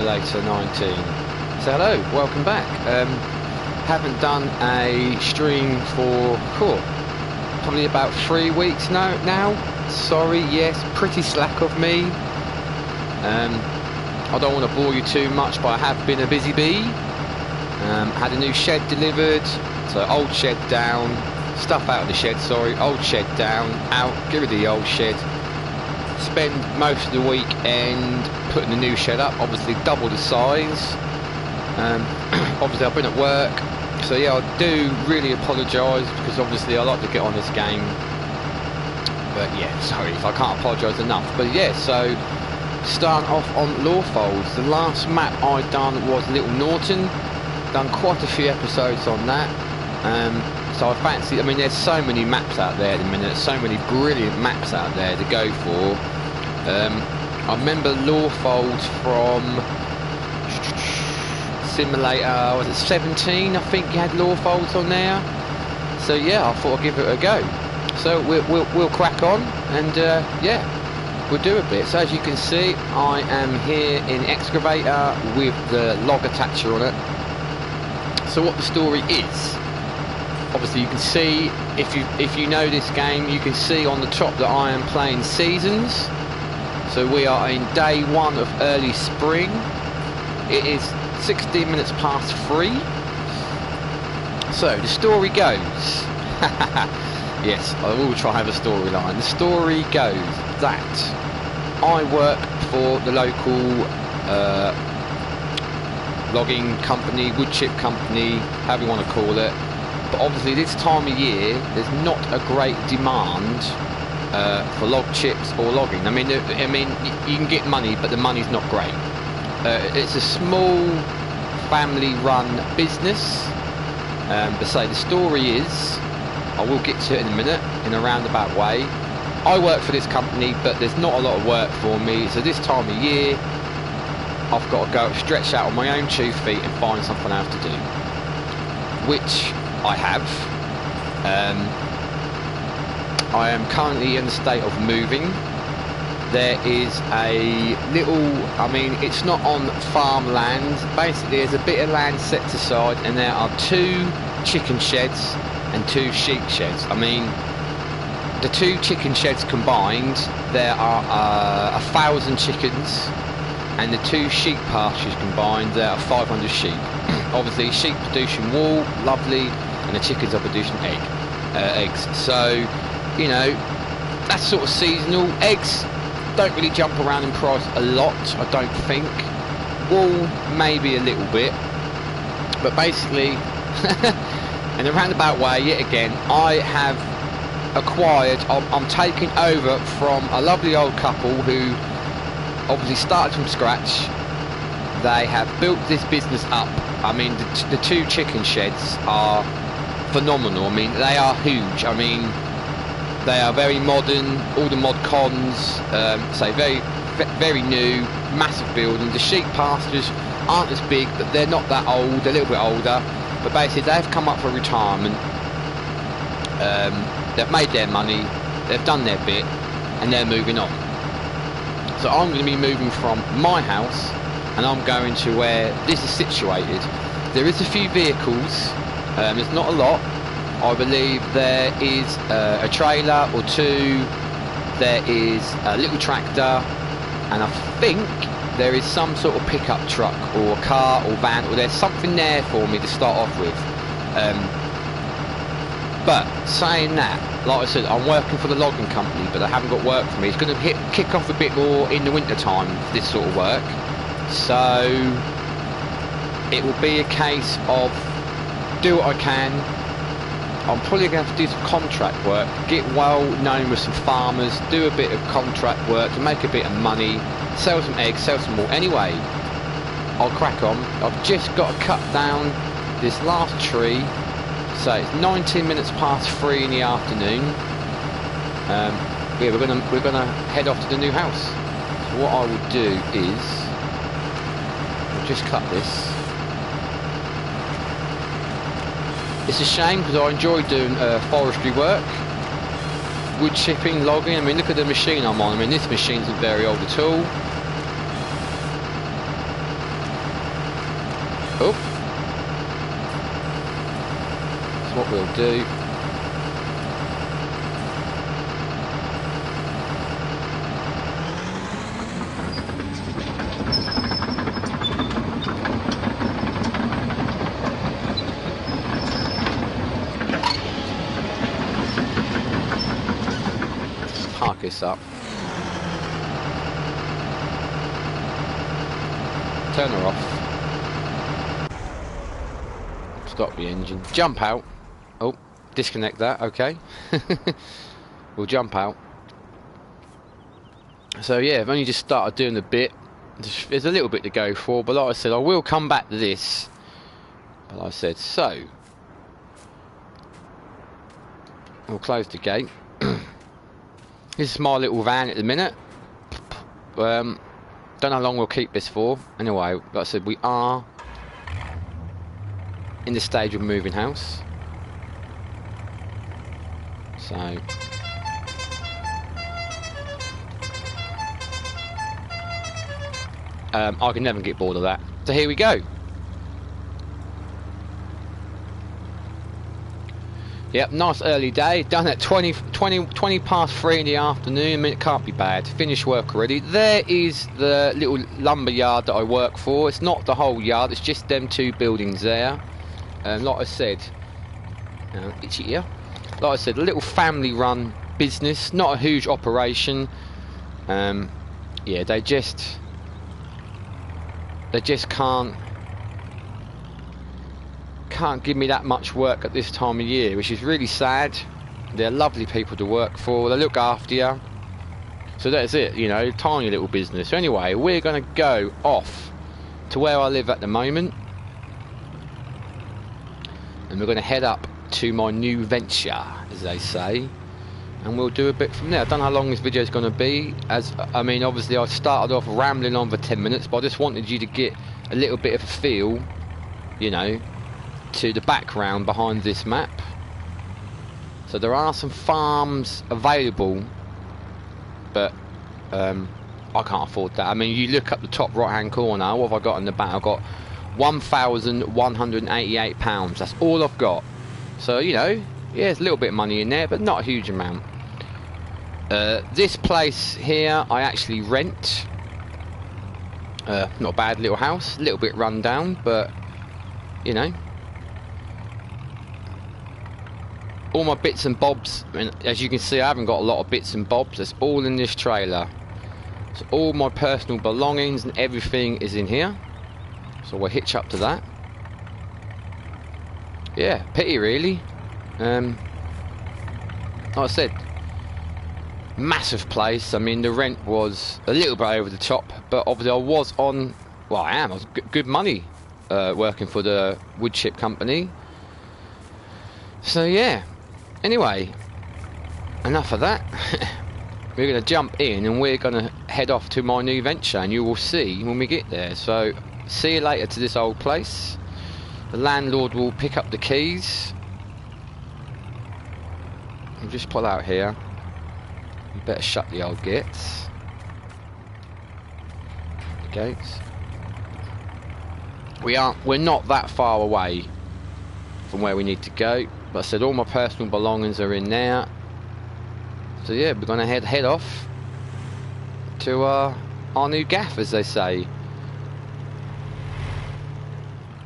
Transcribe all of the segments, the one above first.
Later 19. So hello, welcome back. Haven't done a stream for probably about 3 weeks now. Sorry, yes, pretty slack of me. I don't want to bore you too much, but I have been a busy bee. Had a new shed delivered, so old shed down, stuff out of the shed, sorry, old shed down, out, get rid of the old shed. Spend most of the weekend putting the new shed up, obviously double the size. Obviously I've been at work, so yeah, I do really apologise, because obviously I like to get on this game, but yeah, sorry if I can't apologise enough. But yeah, so starting off on Lawfolds, the last map I done was Little Norton, done quite a few episodes on that. So I fancy, I mean, there's so many maps out there at the minute, so many brilliant maps out there to go for. I remember Lawfolds from Simulator, was it 17? I think you had Lawfolds on there. So yeah, I thought I'd give it a go. So we'll crack on, and yeah, we'll do a bit. So as you can see, I am here in Excavator with the log attacher on it. So what the story is, obviously you can see, if you know this game, you can see on the top that I am playing seasons. So we are in day 1 of early spring. It is 16 minutes past 3. So the story goes, yes, I will try and have a storyline. The story goes that I work for the local logging company, wood chip company, however you want to call it. But obviously this time of year there's not a great demand for log chips or logging. I mean you can get money, but the money's not great. It's a small family run business, but say the story is, I will get to it in a minute in a roundabout way. I work for this company, but there's not a lot of work for me, so this time of year I've got to go stretch out on my own 2 feet and find something else to do, which I have. I am currently in the state of moving. There is a little, I mean, it's not on farmland. Basically, there's a bit of land set aside, and there are 2 chicken sheds and 2 sheep sheds. I mean, the 2 chicken sheds combined, there are 1,000 chickens, and the 2 sheep pastures combined, there are 500 sheep. Obviously, sheep producing wool, lovely, and the chickens are producing eggs. So, you know, that's sort of seasonal. Eggs don't really jump around in price a lot, I don't think. Wool, maybe a little bit. But basically, in a roundabout way, yet again, I have acquired, I'm taking over from a lovely old couple who obviously started from scratch. They have built this business up. I mean, the 2 chicken sheds are phenomenal. I mean, they are huge. I mean, they are very modern, all the mod cons, say very new, massive buildings. The sheep pastures aren't as big, but they're not that old, they're a little bit older. But basically they've come up for retirement, they've made their money, they've done their bit, and they're moving on. So I'm going to be moving from my house, and I'm going to where this is situated. There is a few vehicles, there's not a lot. I believe there is a trailer or 2, there is a little tractor, and I think there is some sort of pickup truck or car or van, or there's something there for me to start off with. But saying that, like I said, I'm working for the logging company, but they haven't got work for me. It's going to kick off a bit more in the winter time for this sort of work. So it will be a case of do what I can. I'm probably going to have to do some contract work, get well known with some farmers, do a bit of contract work to make a bit of money, sell some eggs, sell some more. Anyway, I'll crack on. I've just got to cut down this last tree. So it's 19 minutes past 3 in the afternoon. Yeah, we're gonna head off to the new house. So what I will do is I'll just cut this. It's a shame because I enjoy doing forestry work, wood chipping, logging. I mean, look at the machine I'm on. I mean, this machine isn't very old at all. Oh, that's what we'll do. Park this up. Turn her off. Stop the engine. Jump out. Oh, disconnect that. Okay. We'll jump out. So yeah, I've only just started doing the bit. There's a little bit to go for, but like I said, I will come back to this. But like I said, so we'll close the gate. This is my little van at the minute. Don't know how long we'll keep this for. Anyway, like I said, we are in the stage of moving house. So I can never get bored of that. So here we go. Yep, nice early day. Done at 20 past 3 in the afternoon. I mean, it can't be bad. Finished work already. There is the little lumber yard that I work for. It's not the whole yard. It's just them 2 buildings there. Like I said, itchy ear. Like I said, a little family-run business. Not a huge operation. Yeah, they just can't give me that much work at this time of year, which is really sad. They're lovely people to work for. They look after you. So that's it, you know, tiny little business. So anyway, we're going to go off to where I live at the moment, and we're going to head up to my new venture, as they say, and we'll do a bit from there. I don't know how long this video is going to be. I mean, obviously I started off rambling on for 10 minutes, but I just wanted you to get a little bit of a feel, you know, to the background behind this map. So there are some farms available, but I can't afford that. I mean, you look up the top right hand corner, what have I got in the back? I've got £1,188. That's all I've got. So, you know, yeah, there's a little bit of money in there, but not a huge amount. This place here I actually rent. Not a bad little house, a little bit run down, but you know, all my bits and bobs, and as you can see I haven't got a lot of bits and bobs. That's all in this trailer. So all my personal belongings and everything is in here. So we'll hitch up to that. Yeah, pity really. Like I said, massive place. I mean, the rent was a little bit over the top, but obviously I was on, well, I was good money working for the wood chip company. So yeah, anyway, enough of that. We're going to jump in and we're going to head off to my new venture, and you will see when we get there. So see you later to this old place. The landlord will pick up the keys. We'll just pull out here. You better shut the old gates. The gates. We're not that far away from where we need to go. But I said all my personal belongings are in there. So yeah, we're gonna head off to our new gaff, as they say.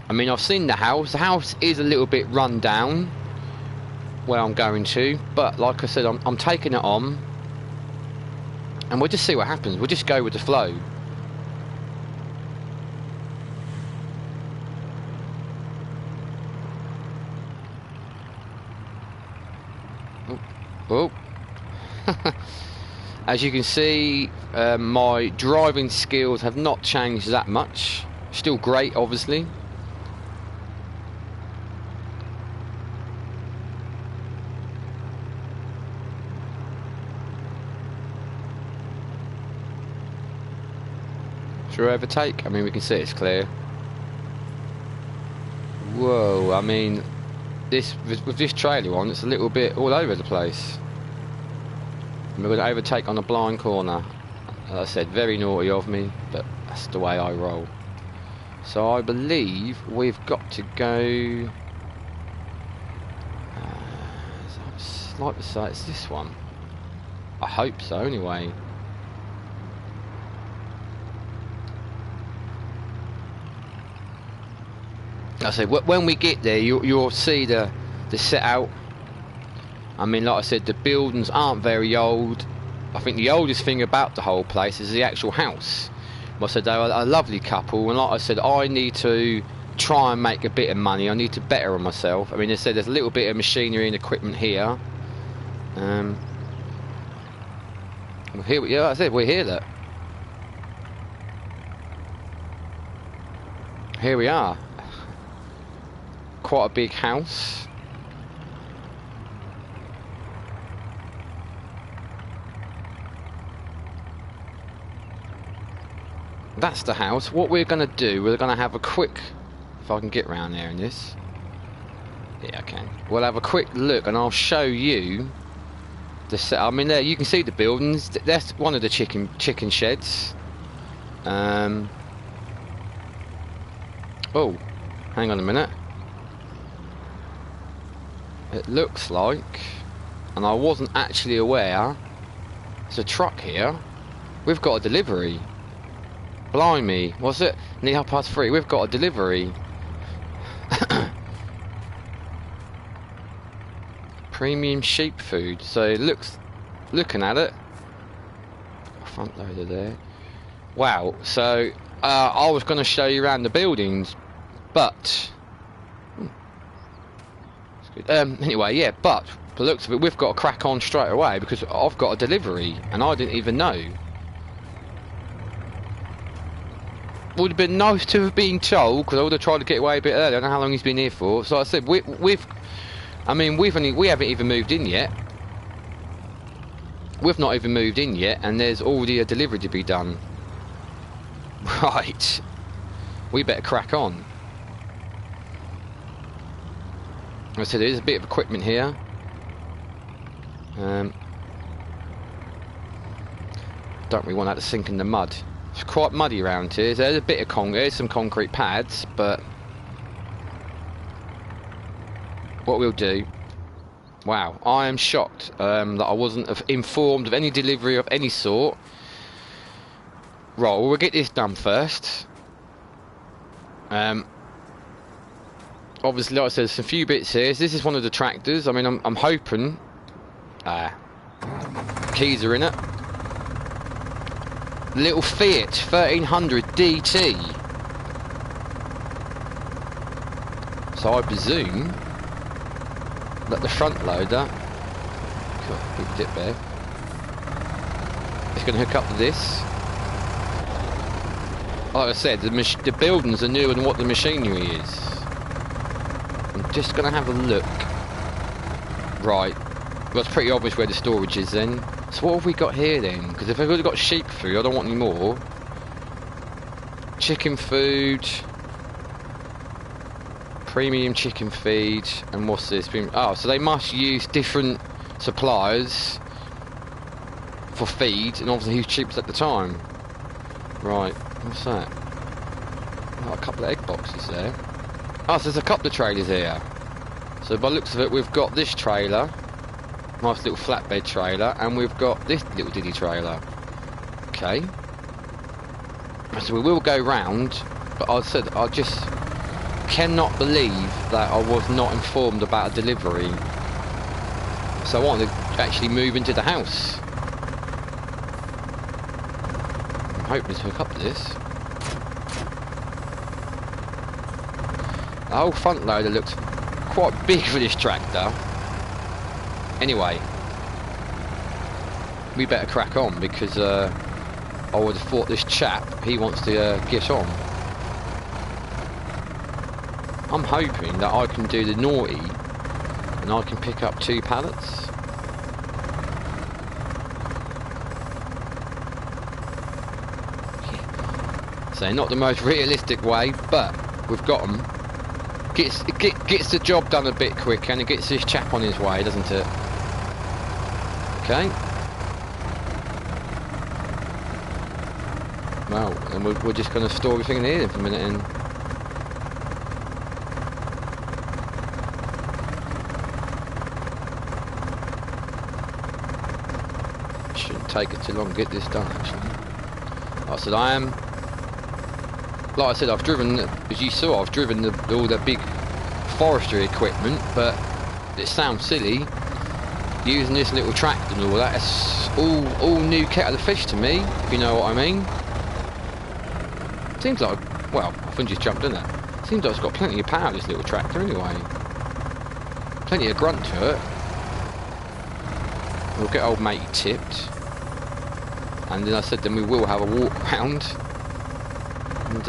I mean, I've seen the house. The house is a little bit run down where I'm going to, but like I said, I'm taking it on, and we'll just see what happens. We'll just go with the flow. Oh. As you can see, my driving skills have not changed that much. Still great, obviously. Should we overtake? I mean, we can see it's clear. Whoa, I mean, with this trailer on, it's a little bit all over the place. And we're going to overtake on a blind corner. As I said, very naughty of me, but that's the way I roll. So I believe we've got to go... I'd like to say it's this one. I hope so, anyway. I say, when we get there, you'll see the set out. I mean, like I said, the buildings aren't very old. I think the oldest thing about the whole place is the actual house. Like I said, they're a lovely couple, and like I said, I need to try and make a bit of money. I need to better on myself. I mean, they said there's a little bit of machinery and equipment here. Here, yeah, I said we're here. Look, here we are. Quite a big house. That's the house. What we're going to do, we're going to have a quick... If I can get around there in this. Yeah, I can. We'll have a quick look and I'll show you the set. I mean, there you can see the buildings. That's one of the chicken sheds. Oh, hang on a minute. It looks like, and I wasn't actually aware, there's a truck here. We've got a delivery. Blimey, was it near 3:30? We've got a delivery. Premium sheep food. So it looks, looking at it, front loader there. Wow. So I was going to show you around the buildings, but anyway, yeah. But the looks of it, we've got to crack on straight away because I've got a delivery and I didn't even know. Would have been nice to have been told because I would have tried to get away a bit earlier. I don't know how long he's been here for. So I said we haven't even moved in yet. We've not even moved in yet, and there's already a delivery to be done. Right, we better crack on. I said there's a bit of equipment here. Don't really want that to sink in the mud. It's quite muddy around here. There's a bit of concrete, there's some concrete pads, but what we'll do... Wow, I am shocked that I wasn't informed of any delivery of any sort. Right, well, we'll get this done first. Obviously, like I said, there's a few bits here. So this is one of the tractors. I mean, I'm hoping... keys are in it. Little Fiat 1300 DT. So I presume that the front loader, God, big dip there, it's going to hook up to this. Like I said, the buildings are newer than what the machinery is. I'm just going to have a look. Right, well, it's pretty obvious where the storage is then. So what have we got here then? Because if I've already got sheep food, I don't want any more. Chicken food. Premium chicken feed. And what's this? Oh, so they must use different suppliers for feed, and obviously who's cheapest at the time. Right, what's that? Oh, a couple of egg boxes there. Oh, so there's a couple of trailers here. So by the looks of it, we've got this trailer. Nice little flatbed trailer, and we've got this little diddy trailer. Okay. So we will go round, but I said I just cannot believe that I was not informed about a delivery. So I wanted to actually move into the house. I'm hoping to hook up to this. The whole front loader looks quite big for this tractor. Anyway, we better crack on because I would have thought this chap, he wants to get on. I'm hoping that I can do the naughty and I can pick up 2 pallets. Yeah. So not the most realistic way, but we've got them. Gets the job done a bit quicker, and it gets this chap on his way, doesn't it? Okay. Well, and we're just going to store everything in here for a minute. And Shouldn't take us too long to get this done, actually. Like I said, like I said, I've driven, as you saw, I've driven all the big forestry equipment, but it sounds silly using this little tractor and all that. It's all new kettle of fish to me, if you know what I mean. Seems like, well, I think just jumped in it. Seems like it's got plenty of power, this little tractor, anyway. Plenty of grunt to it. We'll get old matey tipped. And then I said then we will have a walk round. And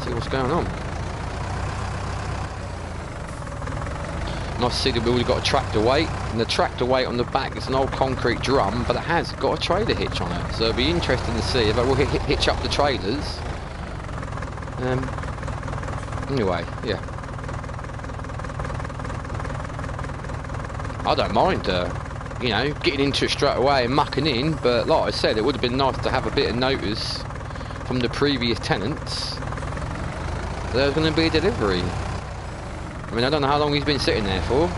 see what's going on. Nice to see that we've already got a tractor weight, and the tractor weight on the back is an old concrete drum, but it has got a trailer hitch on it, so it'll be interesting to see if I will hitch up the trailers. Anyway, yeah, I don't mind, you know, getting into it straight away and mucking in, but like I said, it would have been nice to have a bit of notice from the previous tenants that there was going to be a delivery. I mean, I don't know how long he's been sitting there for.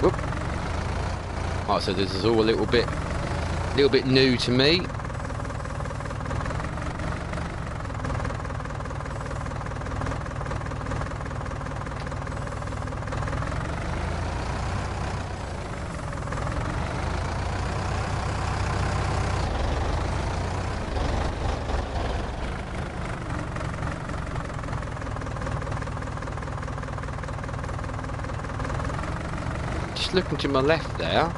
Whoop. Like I said, this is all a little bit new to me. Looking to my left there,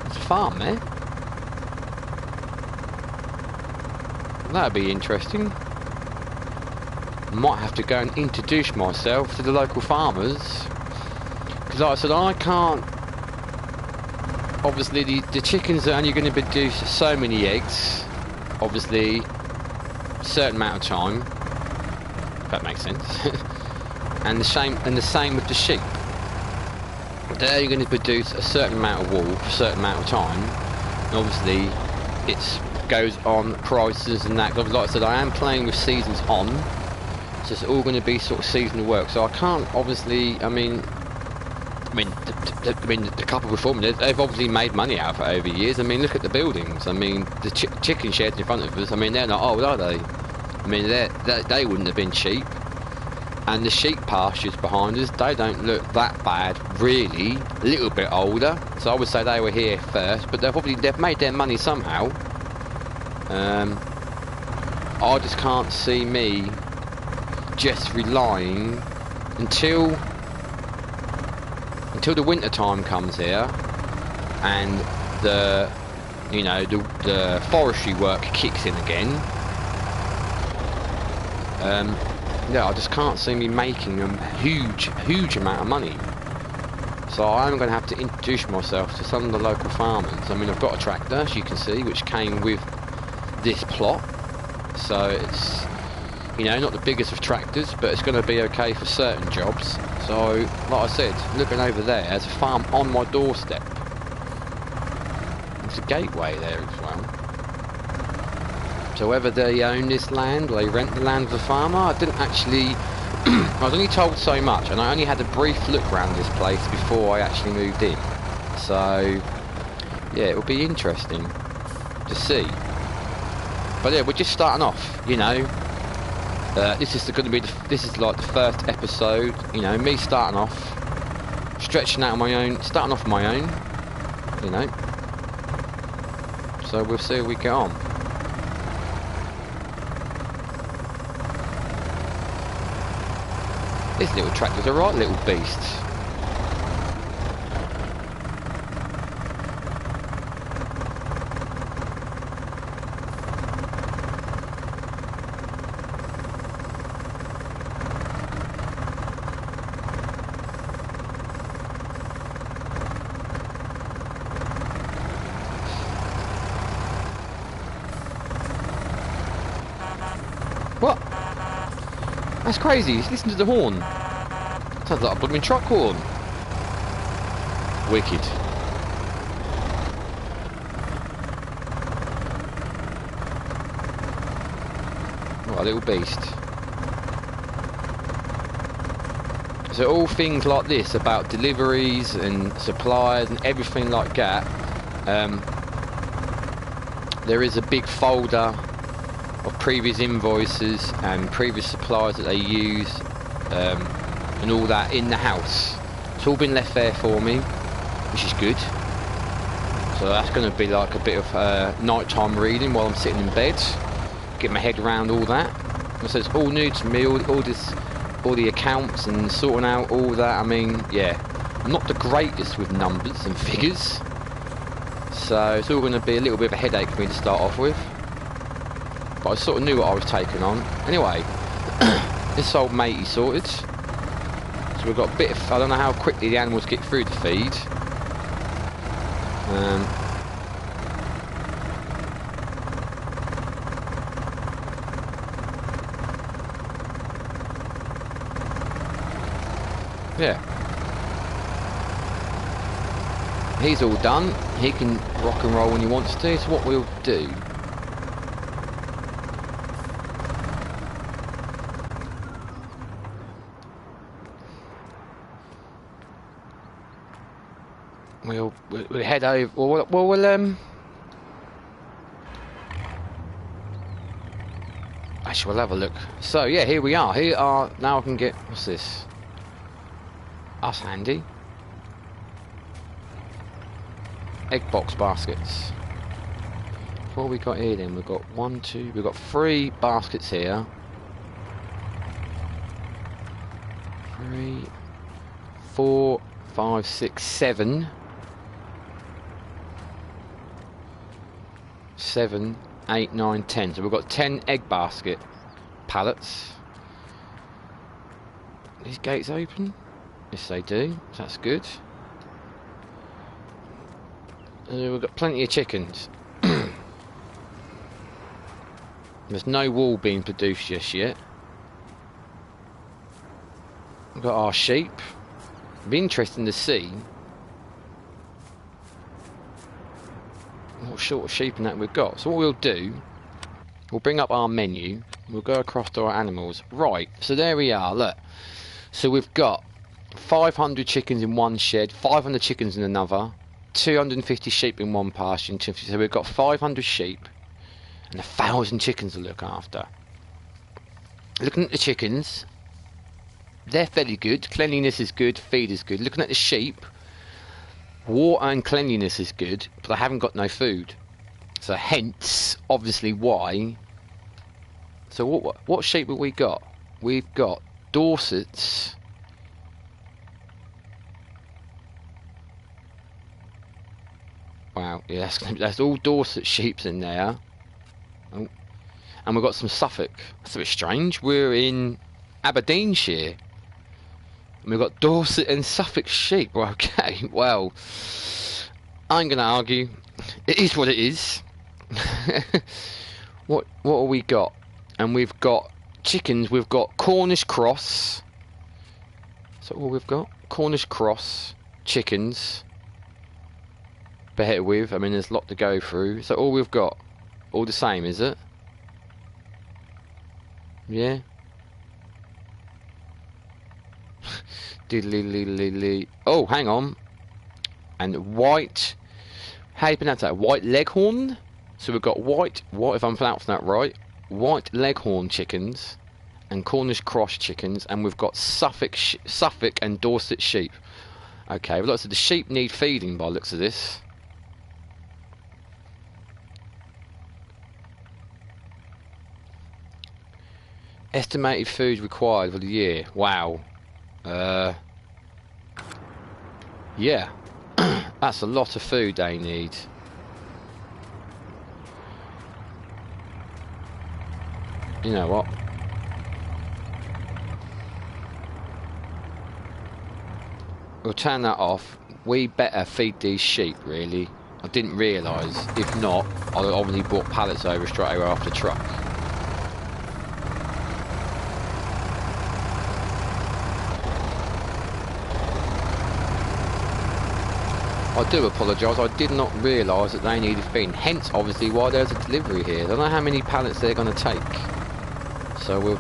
there's a farm there. That'd be interesting. Might have to go and introduce myself to the local farmers, because like I said, I can't, obviously the chickens are only going to produce so many eggs, obviously a certain amount of time, if that makes sense. and the same with the sheep. They're going to produce a certain amount of wool for a certain amount of time, and obviously it goes on prices and that. Like I said, I am playing with seasons on, so it's all going to be sort of seasonal work, so I can't obviously, I mean the couple before me, they've obviously made money out of it over years. I mean, look at the buildings. I mean, the chicken sheds in front of us, I mean, they're not old, are they? I mean, they wouldn't have been cheap. And the sheep pastures behind us, they don't look that bad, really. A little bit older, so I would say they were here first, but they've made their money somehow. I just can't see me just relying until the winter time comes here, and the forestry work kicks in again. Yeah, I just can't see me making a huge amount of money. So I'm going to have to introduce myself to some of the local farmers. I mean, I've got a tractor, as you can see, which came with this plot. So it's, you know, not the biggest of tractors, but it's going to be okay for certain jobs. So, like I said, looking over there, there's a farm on my doorstep. There's a gateway there as well. So whether they own this land or they rent the land of the farmer, I didn't actually, I was only told so much, and I only had a brief look around this place before I actually moved in. So yeah, it will be interesting to see. But yeah, we're just starting off, you know. This is going to be this is like the first episode, you know, me starting off, stretching out on my own, starting off on my own, you know. So we'll see how we get on. This little tractor's a right little beast. What? That's crazy. Listen to the horn. Sounds like a blooming truck horn. Wicked. What a little beast. So all things like this about deliveries and suppliers and everything like that, there is a big folder of previous invoices and previous suppliers that they use, and all that in the house. It's all been left there for me, which is good. So that's going to be like a bit of nighttime reading while I'm sitting in bed, get my head around all that. So it's all new to me, all the accounts and sorting out all that. I mean, yeah, I'm not the greatest with numbers and figures, so it's all going to be a little bit of a headache for me to start off with. But I sort of knew what I was taking on. Anyway, this old matey sorted. So we've got a bit of, I don't know how quickly the animals get through the feed. Yeah. He's all done. He can rock and roll when he wants to. So what we'll do, we'll head over. We'll actually we'll have a look. So yeah, here we are. Here are, now I can get, what's this? That's handy. Egg box baskets. What have we got here then? We've got we've got 3 baskets here. 3, 4, 5, 6, 7. 7, 8, 9, 10. So we've got 10 egg basket pallets. These gates open? Yes, they do. So that's good. We've got plenty of chickens. There's no wool being produced just yet. We've got our sheep. It'd be interesting to see what sort of sheep and that we've got. So what we'll do, we'll bring up our menu. We'll go across to our animals. Right, so there we are, look. So we've got 500 chickens in one shed, 500 chickens in another, 250 sheep in one pasture. So we've got 500 sheep and 1,000 chickens to look after. Looking at the chickens, they're fairly good. Cleanliness is good, feed is good. Looking at the sheep, water and cleanliness is good, but I haven't got no food. So hence, obviously, why. So what sheep have we got? We've got Dorsets. Wow, yeah, that's all Dorset sheep's in there. Oh. And we've got some Suffolk. That's a bit strange. We're in Aberdeenshire. And we've got Dorset and Suffolk sheep. Well, okay, well, I'm going to argue. It is what it is. What have we got? And we've got chickens. We've got Cornish cross. So what we've got? Cornish cross chickens. Better with. I mean, there's a lot to go through. So all we've got, all the same, is it? Yeah. Diddly. Oh, hang on. And white. How do you pronounce that? White leghorn. So we've got white. If I'm pronouncing that right, white leghorn chickens and Cornish cross chickens, and we've got Suffolk and Dorset sheep. Okay. Well, so the sheep need feeding by the looks of this. Estimated food required for the year. Wow. Yeah. That's a lot of food they need. You know what? We'll turn that off. We better feed these sheep, really. I didn't realise. If not, I'd have obviously brought pallets over straight away off the truck. I do apologise, I did not realise that they needed feeding, hence obviously why there's a delivery here. I don't know how many pallets they're going to take. So we'll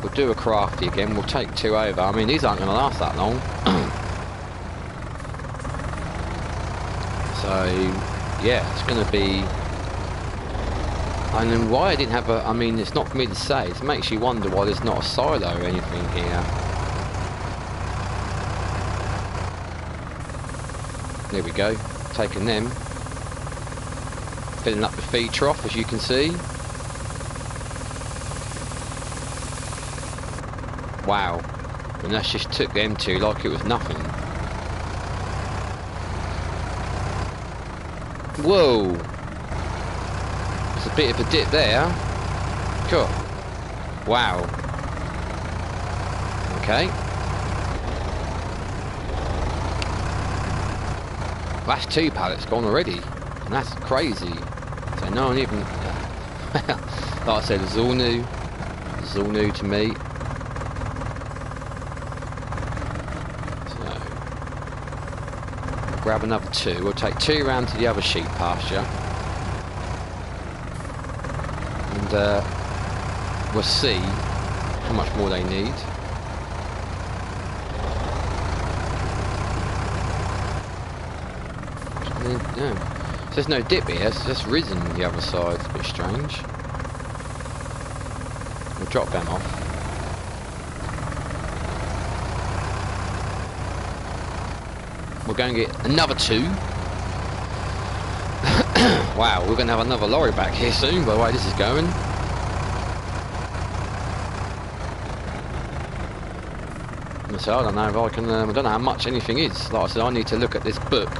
do a crafty again. We'll take 2 over. I mean, these aren't going to last that long. So yeah, it's going to be. And then why I didn't have a. I mean, it's not for me to say. It makes you wonder why there's not a silo or anything here. There we go. Taking them. Filling up the feed trough, as you can see. Wow. And that's just took them 2 like it was nothing. Whoa. There's a bit of a dip there. Cool. Wow. Okay. That's 2 pallets gone already. And that's crazy. So no one even... like I said, it's all new. It's all new to me. So... we'll grab another 2. We'll take 2 round to the other sheep pasture. And we'll see how much more they need. No. So there's no dip here, it's just risen the other side. It's a bit strange. We'll drop them off. We're going to get another 2. Wow, we're going to have another lorry back here soon, by the way this is going. So I don't know if I can, I don't know how much anything is. Like I said, I need to look at this book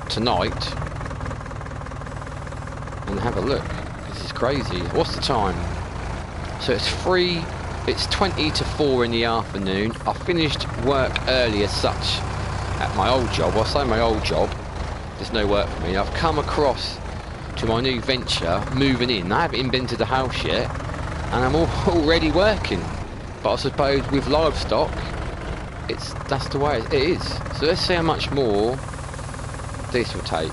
tonight and have a look. This is crazy. What's the time? So it's 20 to 4 in the afternoon. I finished work early as such at my old job. Well, I say my old job, there's no work for me. I've come across to my new venture, moving in. I haven't invented the house yet, and I'm already working. But I suppose with livestock, that's the way it is. So let's see how much more this will take.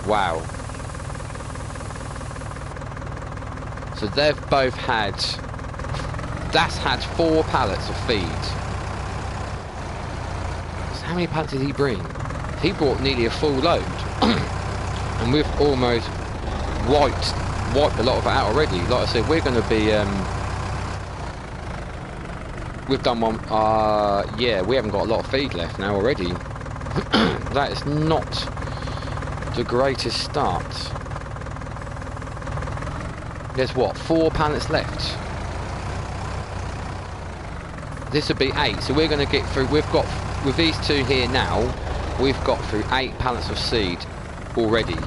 Wow. So they've both had, that's had 4 pallets of feed. So how many pallets did he bring? He brought nearly a full load. And we've almost wiped a lot of it out already. Like I said, we're going to be we've done one. Yeah, we haven't got a lot of feed left now already. That is not the greatest start. There's what, 4 pallets left. This would be 8. So we're going to get through. We've got, with these 2 here now, we've got through 8 pallets of seed already.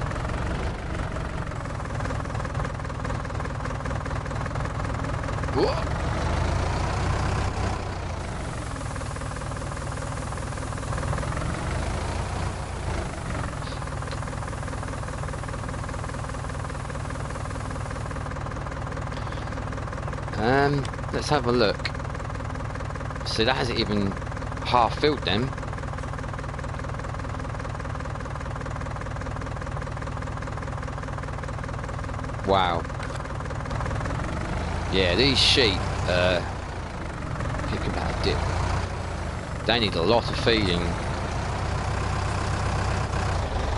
Let's have a look. So that hasn't even half filled them. Wow. Yeah, these sheep, think about a dip. They need a lot of feeding.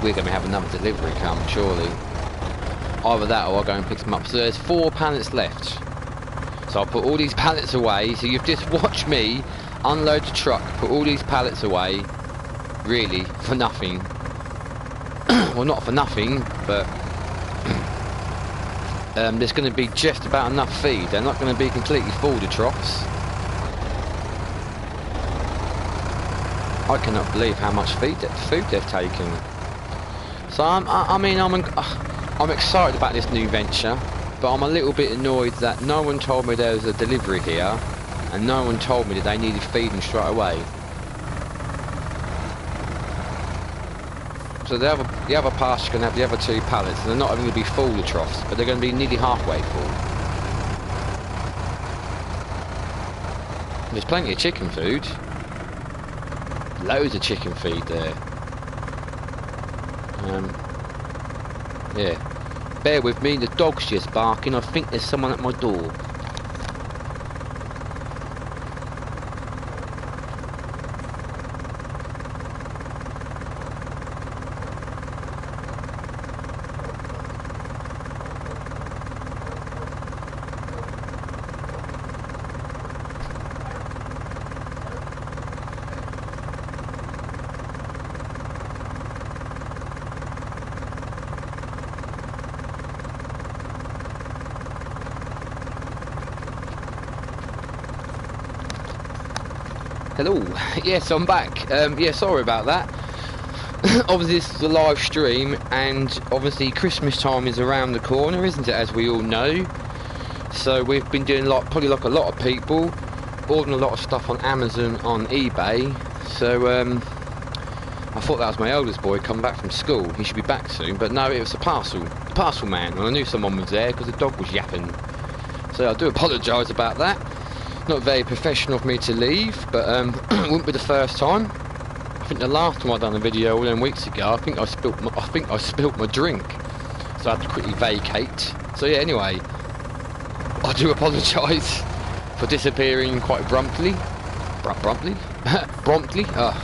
We're going to have another delivery come, surely. Either that or I'll go and pick them up. So there's 4 pallets left. So I'll put all these pallets away. So you've just watched me unload the truck, put all these pallets away, really, for nothing. Well, not for nothing, but there's going to be just about enough feed. They're not going to be completely full, the troughs. I cannot believe how much food they've taken. So I'm excited about this new venture, but I'm a little bit annoyed that no one told me there was a delivery here, and no one told me that they needed feeding straight away. So the other pasture can have the other 2 pallets, and they're not even going to be full, the troughs, but they're going to be nearly halfway full. There's plenty of chicken food. Loads of chicken feed there. Yeah. Bear with me, the dog's just barking. I think there's someone at my door. Hello. Yes, I'm back. Yeah, sorry about that. Obviously, this is a live stream, and obviously Christmas time is around the corner, isn't it? As we all know. So we've been doing probably like a lot of people, ordering a lot of stuff on Amazon, on eBay. So I thought that was my eldest boy coming back from school. He should be back soon, but no, it was the parcel man, and I knew someone was there because the dog was yapping. So I do apologise about that. Not very professional of me to leave, but it wouldn't be the first time. I think the last time I done a video all them weeks ago, I think I spilt my drink, so I had to quickly vacate. So yeah, anyway, I do apologise for disappearing quite promptly. Promptly? Oh.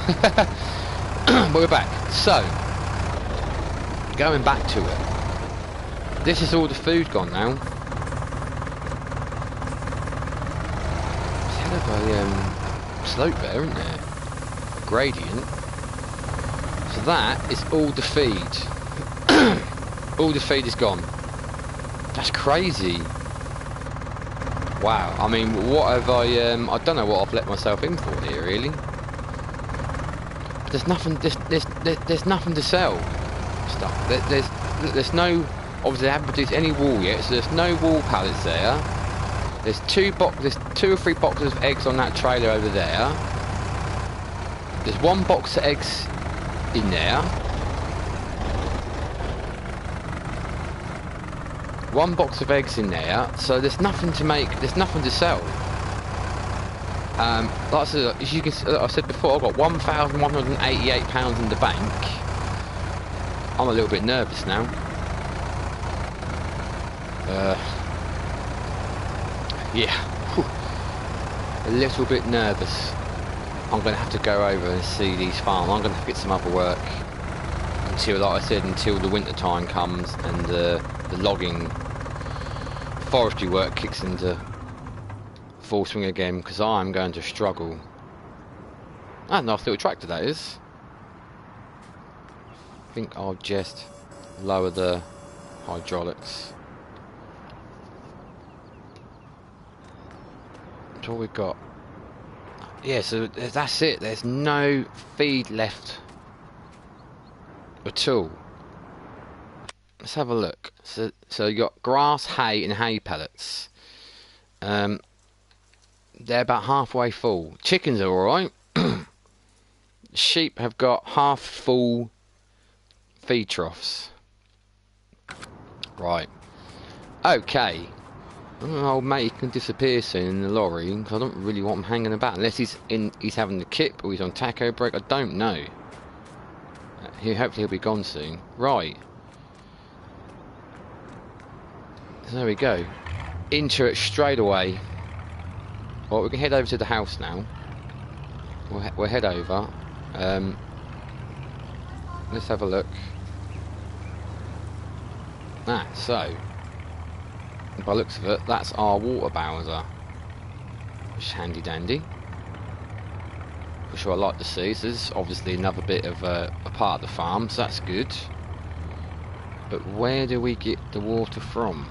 But we're back. So, going back to it. This is all the food gone now. There's hell of a slope there, isn't there? A gradient. So that is all the feed. All the feed is gone. That's crazy. Wow. I mean, what have I don't know what I've let myself in for here, really. But there's nothing. There's nothing to sell. Stuff. There's no. Obviously, they haven't produced any wool yet, so there's no wool pallets there. There's two or three boxes of eggs on that trailer over there. There's one box of eggs in there. One box of eggs in there, so there's nothing to make. There's nothing to sell. Like I said, as you can, I said before, I've got £1,188 in the bank. I'm a little bit nervous now. Yeah, whew. A little bit nervous. I'm going to have to go over and see these farms. I'm going to have to get some other work until, like I said, until the winter time comes and the logging, forestry work kicks into full swing again, because I'm going to struggle. Ah, nice little tractor that is. I think I'll just lower the hydraulics. That's all we've got. Yeah, so that's it. There's no feed left at all. Let's have a look. So you got grass, hay, and hay pellets. They're about halfway full. Chickens are alright. Sheep have got half full feed troughs. Right. Okay. Old mate can disappear soon in the lorry, because I don't really want him hanging about unless he's having the kip or he's on taco break. I don't know. Hopefully he'll be gone soon. Right. So there we go. Into it straight away. Well, we can head over to the house now. We'll head over. Let's have a look. So by the looks of it, that's our water bowser, which is handy dandy. Which I like to see. So this is obviously another bit of a part of the farm, so that's good. But where do we get the water from?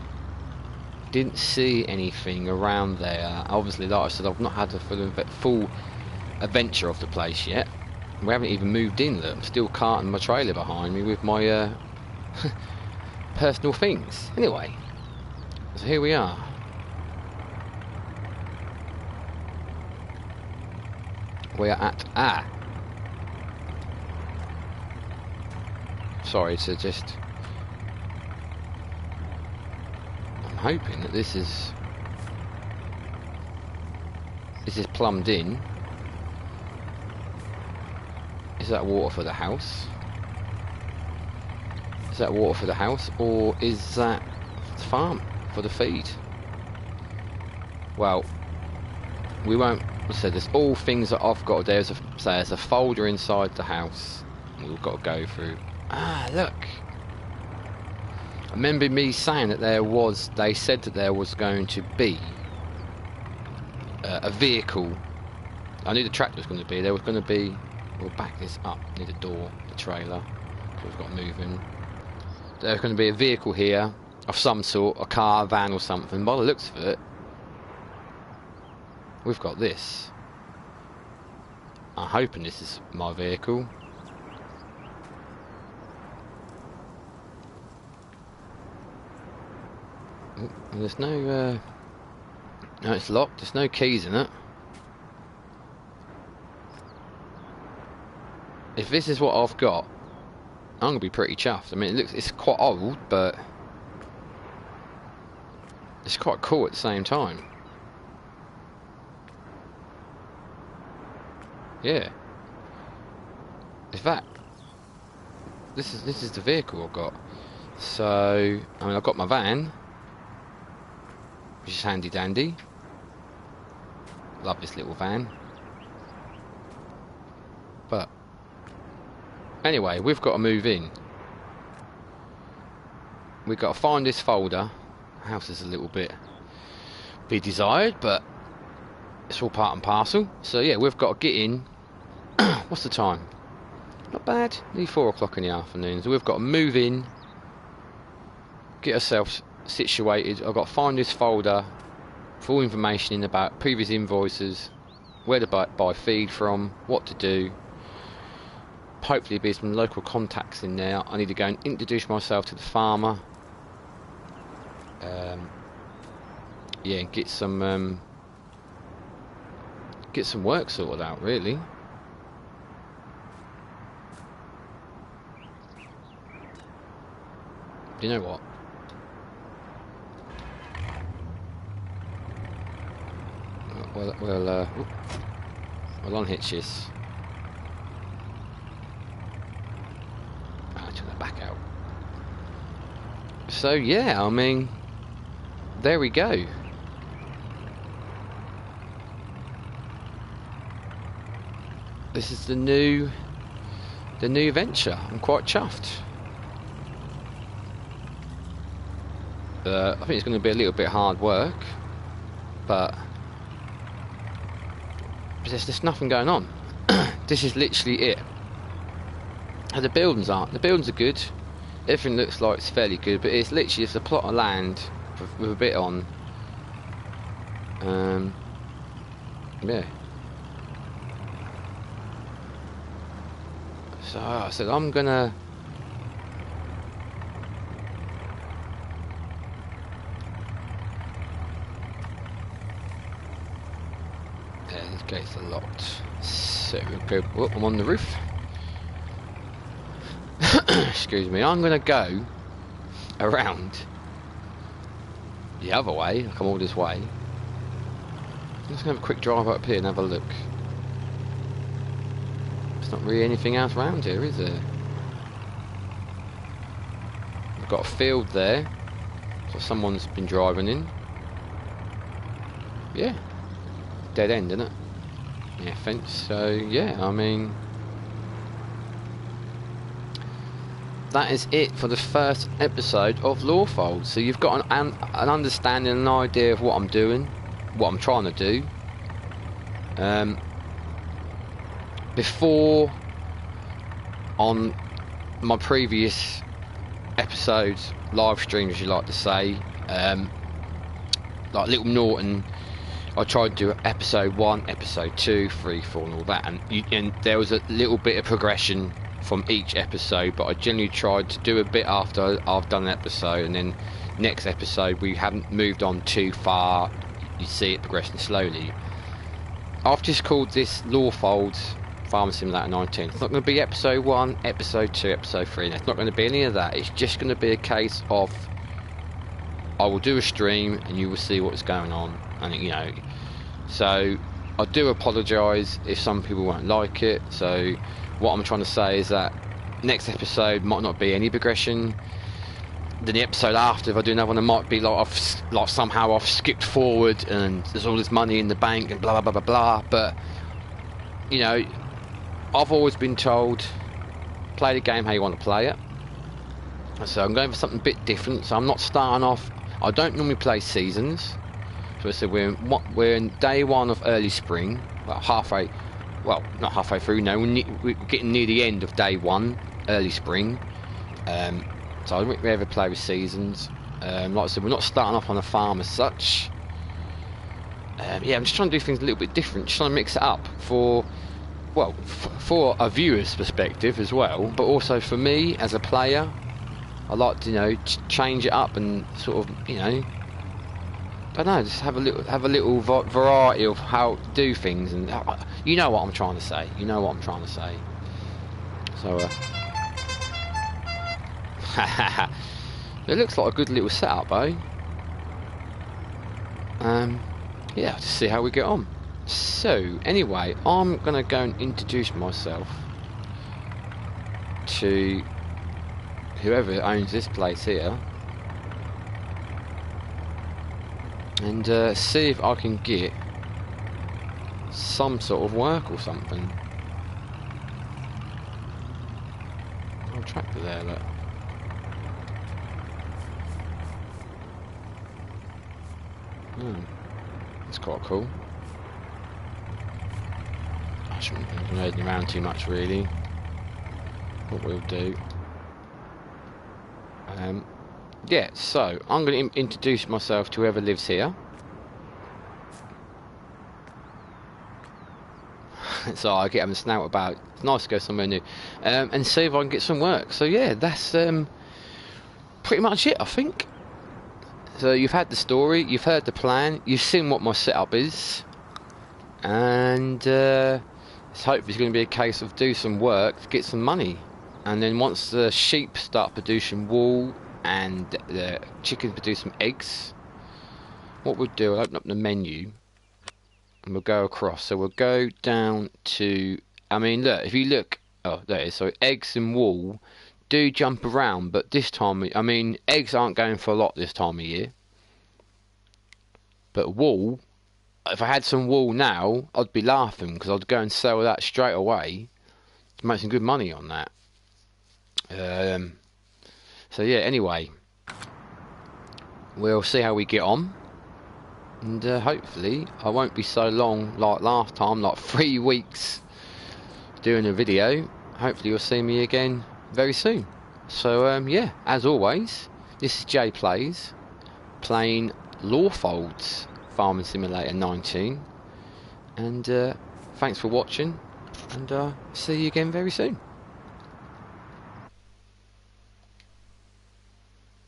Didn't see anything around there. Obviously, like I said, I've not had a full adventure of the place yet. We haven't even moved in. Look, I'm still carting my trailer behind me with my personal things. Anyway, so here we are. We are at sorry to just. I'm hoping that this is plumbed in. Is that water for the house? Is that water for the house, or is that the farm for the feed? Well, we won't. So there's all things that I've got. There's a folder inside the house we've got to go through. Ah, look. I remember me saying that they said that there was going to be a vehicle. I knew the tractor was going to be. There was going to be. We'll back this up near the door, the trailer. We've got moving. There's going to be a vehicle here of some sort, a car, van, or something. By the looks of it, we've got this. I'm hoping this is my vehicle. Oh, there's no. No, it's locked. There's no keys in it. If this is what I've got, I'm gonna be pretty chuffed. I mean, it's quite old, but it's quite cool at the same time. Yeah. In fact, this is the vehicle I've got. So, I mean, I've got my van, which is handy dandy. Love this little van. But anyway, we've got to move in. We've got to find this folder. The house is a little bit be desired, but it's all part and parcel. So yeah, we've got to get in. What's the time? Not bad. Nearly 4 o'clock in the afternoon. So we've got to move in, get ourselves situated. I've got to find this folder for all information in about previous invoices, where to buy feed from, what to do. Hopefully there'll be some local contacts in there. I need to go and introduce myself to the farmer. Yeah, and get some work sorted out, really. Do you know what? We'll unhitch this. Turn that back out. So yeah, I mean, there we go. This is the new venture. I'm quite chuffed. I think it's going to be a little bit hard work, but there's just nothing going on. This is literally it. And the buildings aren't. The buildings are good. Everything looks like it's fairly good, but it's literally just a plot of land with a bit on. Yeah. So I said I'm gonna. These gates are locked. So we'll go. Oh, I'm on the roof. Excuse me. I'm gonna go around the other way. I come all this way. I'm just gonna have a quick drive up here and have a look. There's not really anything else around here, is there? We've got a field there, so someone's been driving in. Yeah, dead end, isn't it? Yeah, fence. So yeah, I mean, that is it for the first episode of Lawfolds. So you've got an understanding, an idea of what I'm doing, what I'm trying to do. Before, on my previous episodes, live streams, as you like to say, like Little Norton, I tried to do episode 1, episode 2, 3, 4 and all that, and there was a little bit of progression from each episode, but I generally tried to do a bit after I've done an episode, and then next episode we haven't moved on too far, you see it progressing slowly. I've just called this Lawfolds Farmer Simulator 19. It's not going to be episode 1, episode 2, episode 3. It's not going to be any of that. It's just going to be a case of I will do a stream and you will see what's going on. And you know, so I do apologise if some people won't like it. So what I'm trying to say is that next episode might not be any progression. Then the episode after, if I do another one, it might be like somehow I've skipped forward and there's all this money in the bank and blah blah blah blah blah. But you know, I've always been told, play the game how you want to play it. So I'm going for something a bit different. So I'm not starting off. I don't normally play seasons. So I said we're in day one of early spring. Well, halfway. Well, not halfway through. No, we're getting near the end of day one, early spring. So I don't really ever play with seasons. Like I said, we're not starting off on a farm as such. Yeah, I'm just trying to do things a little bit different. Just trying to mix it up for for a viewer's perspective as well, but also for me as a player. I like to, you know, change it up and sort of, you know, I don't know, just have a little variety of how to do things, and you know what I'm trying to say. You know what I'm trying to say. So, it looks like a good little setup, though. Yeah, just see how we get on. So, anyway, I'm gonna go and introduce myself to whoever owns this place here, and see if I can get some sort of work or something. Oh, tractor there, look. That's quite cool. I shouldn't be moving around too much, really. What we'll do. Yeah, so I'm going to introduce myself to whoever lives here. So I get having a snout about. It's nice to go somewhere new, and see if I can get some work. So yeah, that's pretty much it, I think. So you've had the story, you've heard the plan, you've seen what my setup is, and it's hopefully it's going to be a case of do some work to get some money. And then once the sheep start producing wool and the chickens produce some eggs, what we'll do, I'll open up the menu and we'll go across. So we'll go down to, I mean, look, if you look, oh, there it is. So eggs and wool do jump around, but this time, I mean, eggs aren't going for a lot this time of year. But wool, if I had some wool now, I'd be laughing, because I'd go and sell that straight away to make some good money on that. So yeah, anyway, we'll see how we get on, and hopefully I won't be so long like last time, like 3 weeks doing a video. Hopefully you'll see me again very soon. So yeah, as always, this is Jay Plays, playing Lawfolds Farming Simulator 19, and thanks for watching, and see you again very soon.